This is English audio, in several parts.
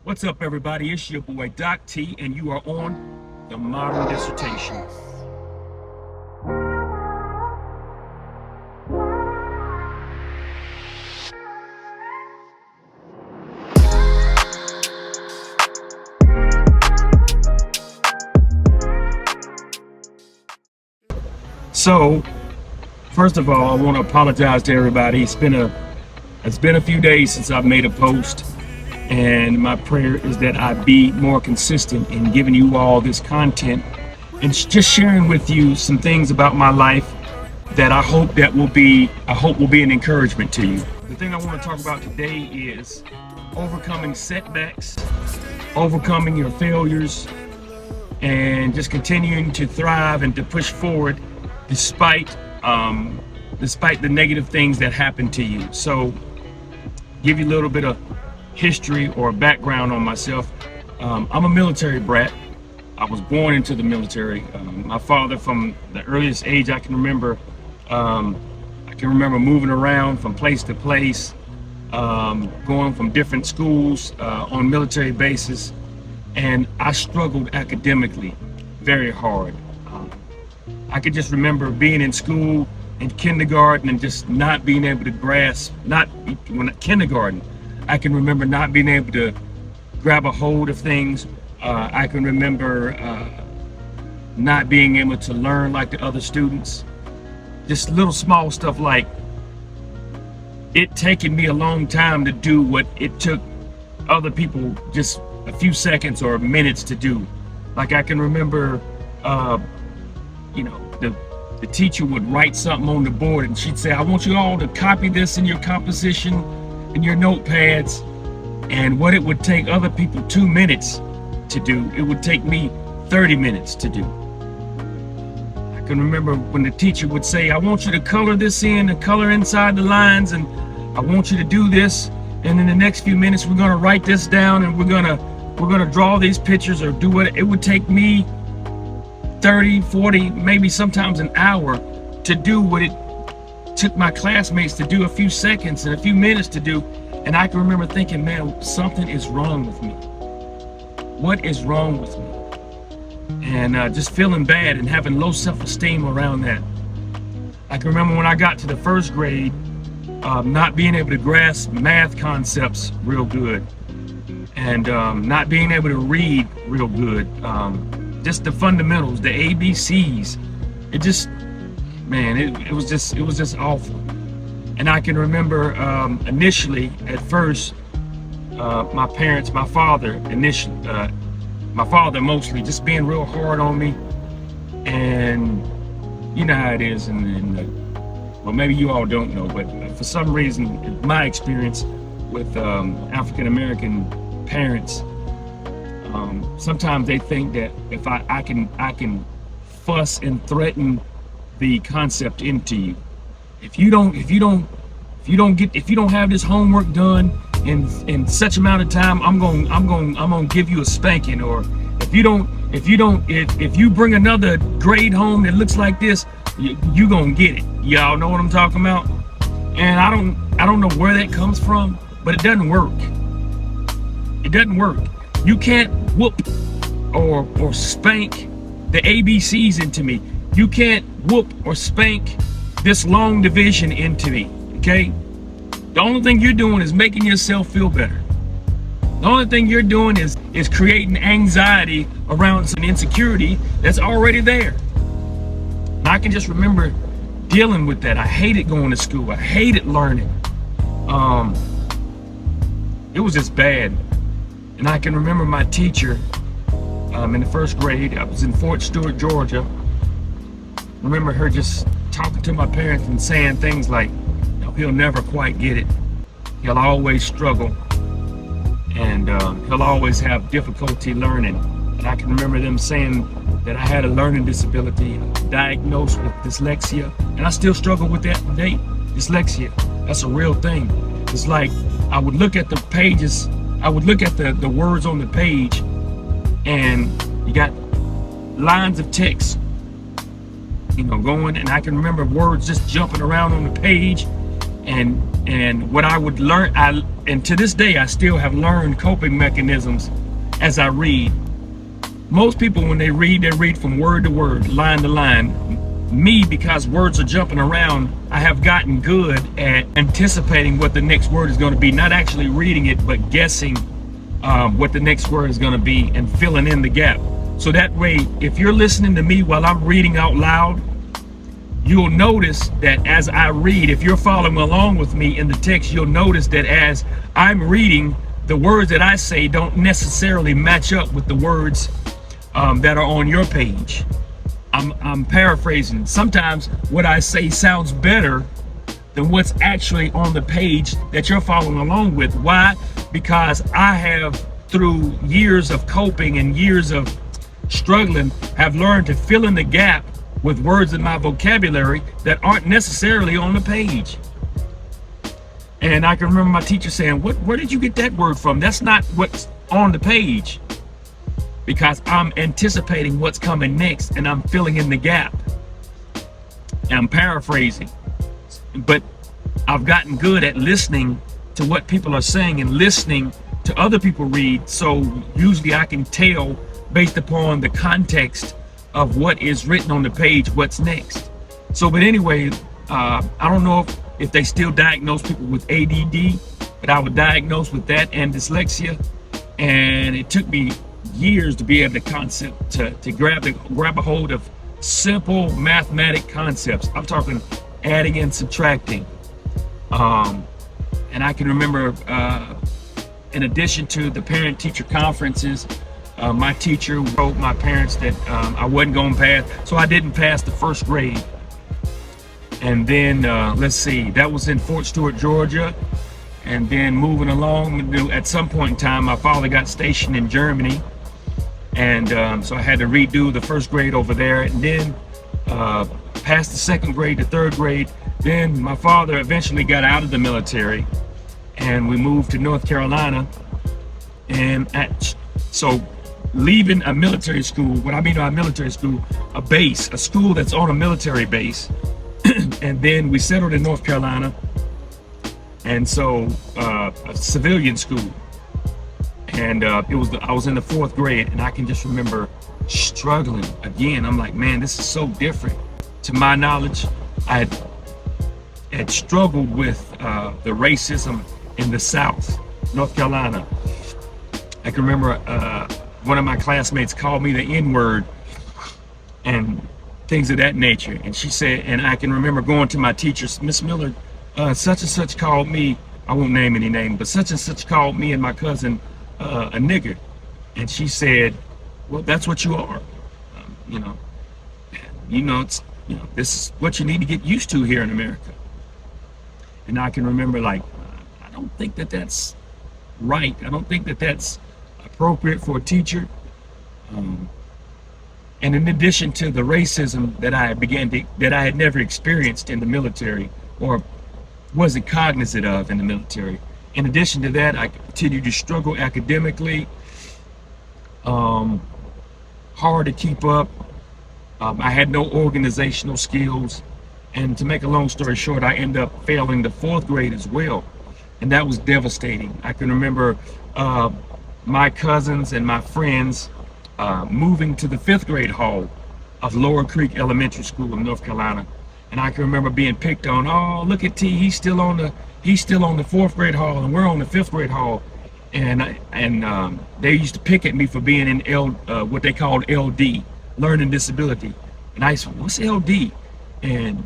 What's up, everybody? It's your boy Doc T, and you are on The Modern Dissertation. So, first of all, I want to apologize to everybody. It's been a few days since I've made a post, and my prayer is that I be more consistent in giving you all this content and just sharing with you some things about my life that I hope will be an encouragement to you. The thing I want to talk about today is overcoming setbacks, overcoming your failures, and just continuing to thrive and to push forward despite the negative things that happen to you. So, give you a little bit of history or background on myself. I'm a military brat. I was born into the military. My father, from the earliest age I can remember, moving around from place to place, going from different schools on military bases, and I struggled academically very hard. I could just remember being in school in kindergarten and just not being able to grasp, kindergarten, I can remember not being able to grab a hold of things. I can remember not being able to learn like the other students. Just little small stuff like it taking me a long time to do what it took other people just a few seconds or minutes to do. Like I can remember, the teacher would write something on the board and she'd say, I want you all to copy this in your composition, in your notepads. And what it would take other people 2 minutes to do, it would take me 30 minutes to do. I can remember when the teacher would say, I want you to color this in and color inside the lines, and I want you to do this. And in the next few minutes, we're gonna write this down and we're gonna draw these pictures or do what it would take me 30, 40, maybe sometimes an hour to do what it took my classmates to do a few seconds and a few minutes to do. And I can remember thinking, man, something is wrong with me. What is wrong with me? And just feeling bad and having low self-esteem around that. I can remember when I got to the first grade, not being able to grasp math concepts real good, and not being able to read real good. Just the fundamentals, the ABCs. It was just awful. And I can remember initially, at first, my father mostly, just being real hard on me. And you know how it is, well, maybe you all don't know, but for some reason, my experience with African American parents, sometimes they think that if I can fuss and threaten the concept into you. If you don't have this homework done in such amount of time, I'm gonna give you a spanking. Or if you bring another grade home that looks like this, you gonna get it. Y'all know what I'm talking about? And I don't know where that comes from, but it doesn't work. It doesn't work. You can't whoop or spank the ABCs into me. You can't whoop or spank this long division into me, okay? The only thing you're doing is making yourself feel better. The only thing you're doing is creating anxiety around some insecurity that's already there. And I can just remember dealing with that. I hated going to school. I hated learning. It was just bad. And I can remember my teacher in the first grade. I was in Fort Stewart, Georgia. I remember her just talking to my parents and saying things like, he'll never quite get it. He'll always struggle. And he'll always have difficulty learning. And I can remember them saying that I had a learning disability, diagnosed with dyslexia. And I still struggle with that today. Dyslexia, that's a real thing. It's like I would look at the pages, I would look at the words on the page, and you got lines of text, going, and I can remember words just jumping around on the page, and And what I would learn, and to this day, I still have learned coping mechanisms as I read. Most people, when they read from word to word, line to line. Me, because words are jumping around, I have gotten good at anticipating what the next word is going to be, not actually reading it, but guessing what the next word is going to be and filling in the gap. So that way, if you're listening to me while I'm reading out loud, you'll notice that as I read, if you're following along with me in the text, you'll notice that as I'm reading, the words that I say don't necessarily match up with the words that are on your page. I'm paraphrasing. Sometimes what I say sounds better than what's actually on the page that you're following along with. Why? Because I have, through years of coping and years of struggling, have learned to fill in the gap with words in my vocabulary that aren't necessarily on the page. And I can remember my teacher saying, where did you get that word from? That's not what's on the page. Because I'm anticipating what's coming next and I'm filling in the gap. And I'm paraphrasing. But I've gotten good at listening to what people are saying and listening to other people read. So usually I can tell, based upon the context of what is written on the page, what's next. So, but anyway, I don't know if they still diagnose people with ADD, but I was diagnosed with that and dyslexia. And it took me years to be able to grab a hold of simple mathematic concepts. I'm talking adding and subtracting. And I can remember, in addition to the parent-teacher conferences, my teacher wrote my parents that I wasn't going to pass, so I didn't pass the first grade. And then, let's see, that was in Fort Stewart, Georgia. And then moving along, at some point in time, my father got stationed in Germany. And so I had to redo the first grade over there, and then passed the second grade to third grade. Then my father eventually got out of the military, and we moved to North Carolina. And so leaving a military school, what I mean by a military school, a base, a school that's on a military base. And then we settled in North Carolina. And so a civilian school. And I was in the fourth grade, and I can just remember struggling again. I'm like, man, this is so different. To my knowledge, I had struggled with the racism in the South, North Carolina. I can remember one of my classmates called me the N-word and things of that nature. And she said, and I can remember going to my teacher, Miss Miller, such and such called me, I won't name any name, but such and such called me and my cousin a nigger. And she said, well, that's what you are. This is what you need to get used to here in America. And I can remember, like, I don't think that that's right. I don't think that that's appropriate for a teacher. And in addition to the racism that I had never experienced in the military or wasn't cognizant of in the military, in addition to that, I continued to struggle academically, hard to keep up. I had no organizational skills. And to make a long story short, I ended up failing the fourth grade as well. And that was devastating. I can remember my cousins and my friends moving to the fifth grade hall of Lower Creek Elementary School in North Carolina. And I can remember being picked on. Oh, look at T, he's still on the fourth grade hall, and we're on the fifth grade hall. And they used to pick at me for being in what they called LD, learning disability. And I said, what's LD? And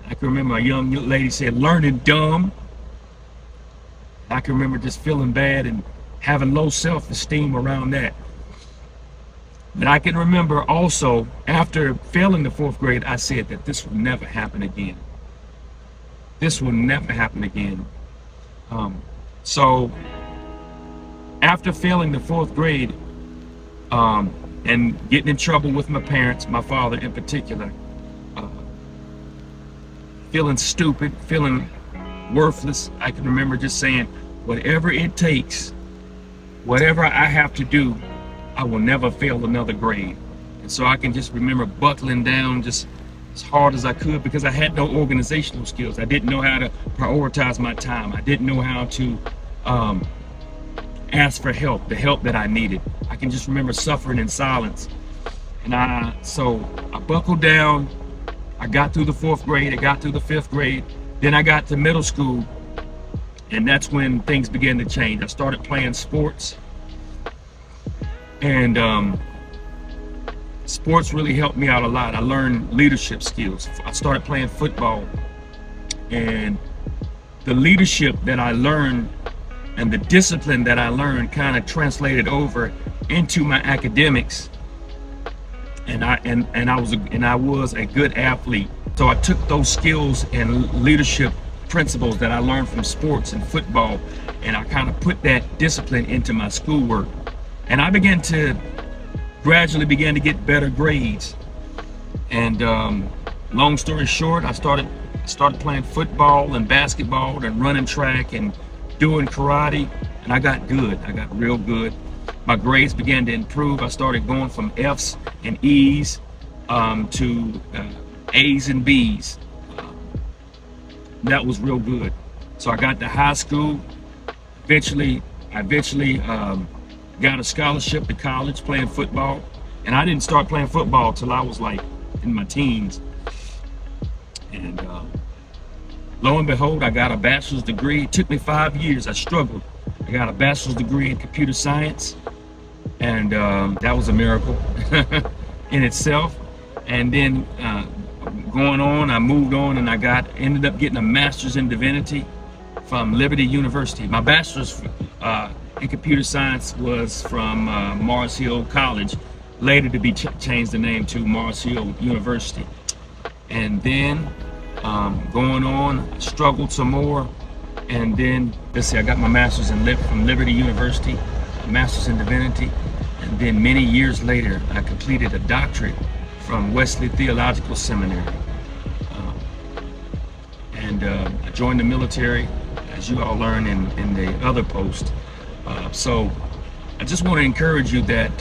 I can remember a young lady said, learning dumb. I can remember just feeling bad and having low self-esteem around that. But I can remember also, after failing the fourth grade, I said that this will never happen again. This will never happen again. So after failing the fourth grade and getting in trouble with my parents, my father in particular, feeling stupid, feeling worthless, I can remember just saying, whatever it takes, whatever I have to do, I will never fail another grade. And so I can just remember buckling down, just as hard as I could because I had no organizational skills. I didn't know how to prioritize my time. I didn't know how to ask for help, the help that I needed. I can just remember suffering in silence. And so I buckled down. I got through the 4th grade. I got through the 5th grade. Then I got to middle school, and that's when things began to change. I started playing sports, and sports really helped me out a lot. I learned leadership skills. I started playing football, and the leadership that I learned and the discipline that I learned kind of translated over into my academics. And I was a good athlete. So I took those skills and leadership principles that I learned from sports and football, and I kind of put that discipline into my schoolwork. And I gradually began to get better grades. And long story short, I started playing football and basketball and running track and doing karate, and I got good. I got real good. My grades began to improve. I started going from F's and E's to A's and B's. That was real good. So I got to high school. I eventually got a scholarship to college playing football. And I didn't start playing football till I was like in my teens. And lo and behold, I got a bachelor's degree. It took me 5 years. I struggled. I got a bachelor's degree in computer science. And that was a miracle in itself. And then going on, I moved on, and I ended up getting a master's in divinity from Liberty University. My bachelor's in computer science was from Mars Hill College, later to be changed the name to Mars Hill University. And then going on, I struggled some more, and then I got my master's from Liberty University, a master's in divinity, and then many years later, I completed a doctorate from Wesley Theological Seminary. I joined the military, as you all learn in the other post. So I just want to encourage you that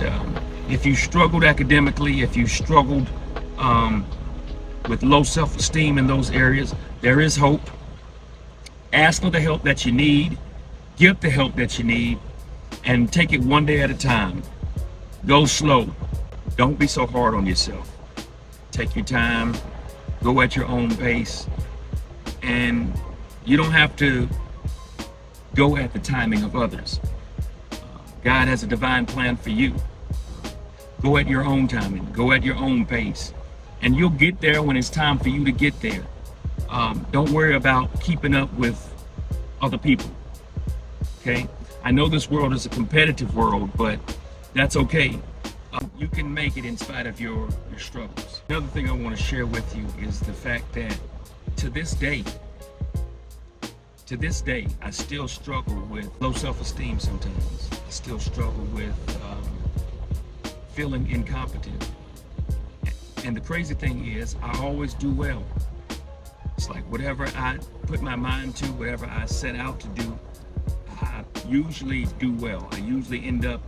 if you struggled academically, if you struggled with low self-esteem in those areas, there is hope. Ask for the help that you need, get the help that you need, and take it one day at a time. Go slow. Don't be so hard on yourself. Take your time, go at your own pace, and you don't have to go at the timing of others. God has a divine plan for you. Go at your own timing, go at your own pace, and you'll get there when it's time for you to get there. Don't worry about keeping up with other people, okay? I know this world is a competitive world, but that's okay. You can make it in spite of your struggles. Another thing I want to share with you is the fact that to this day, I still struggle with low self-esteem sometimes. I still struggle with feeling incompetent. And the crazy thing is, I always do well. It's like whatever I put my mind to, whatever I set out to do, I usually do well. I usually end up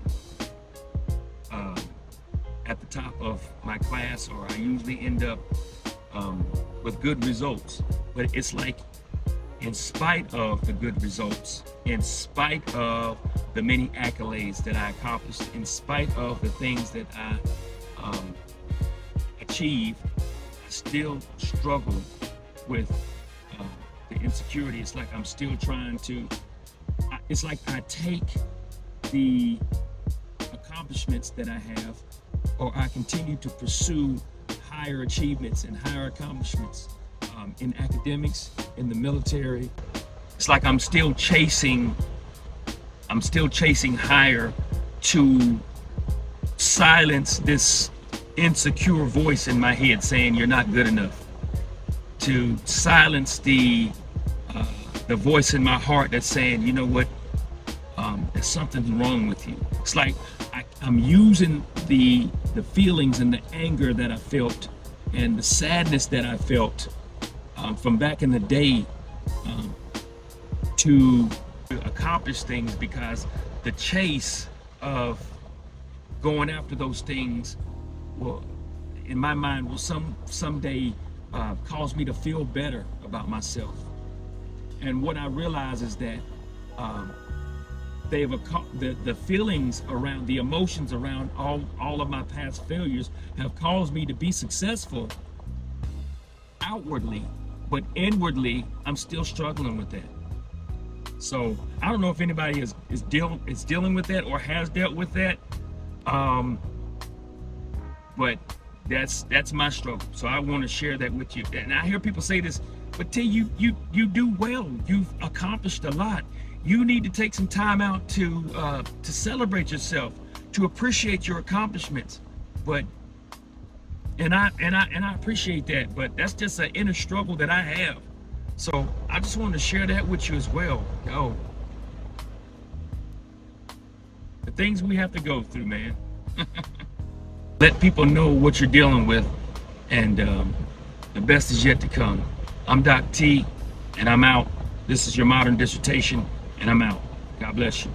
at the top of my class, or I usually end up with good results. But it's like, in spite of the good results, in spite of the many accolades that I accomplished, in spite of the things that I achieved, I still struggle with the insecurity. It's like I'm still trying to, it's like I take the accomplishments that I have, or I continue to pursue higher achievements and higher accomplishments in academics, in the military. It's like I'm still chasing higher to silence this insecure voice in my head saying you're not good enough, to silence the voice in my heart that's saying, you know what, there's something wrong with you. It's like I'm using the feelings and the anger that I felt and the sadness that I felt from back in the day to accomplish things, because the chase of going after those things will, in my mind, will someday caused me to feel better about myself. And what I realize is that the feelings around, the emotions around all of my past failures have caused me to be successful outwardly, but inwardly I'm still struggling with that. So I don't know if anybody is dealing with that or has dealt with that, but that's my struggle. So I want to share that with you. And I hear people say this, but T, you do well. You've accomplished a lot. You need to take some time out to celebrate yourself, to appreciate your accomplishments. And I appreciate that, but that's just an inner struggle that I have. So I just wanted to share that with you as well. The things we have to go through, man. Let people know what you're dealing with, and the best is yet to come. I'm Doc T, and I'm out. This is your Modern Dissertation, and I'm out. God bless you.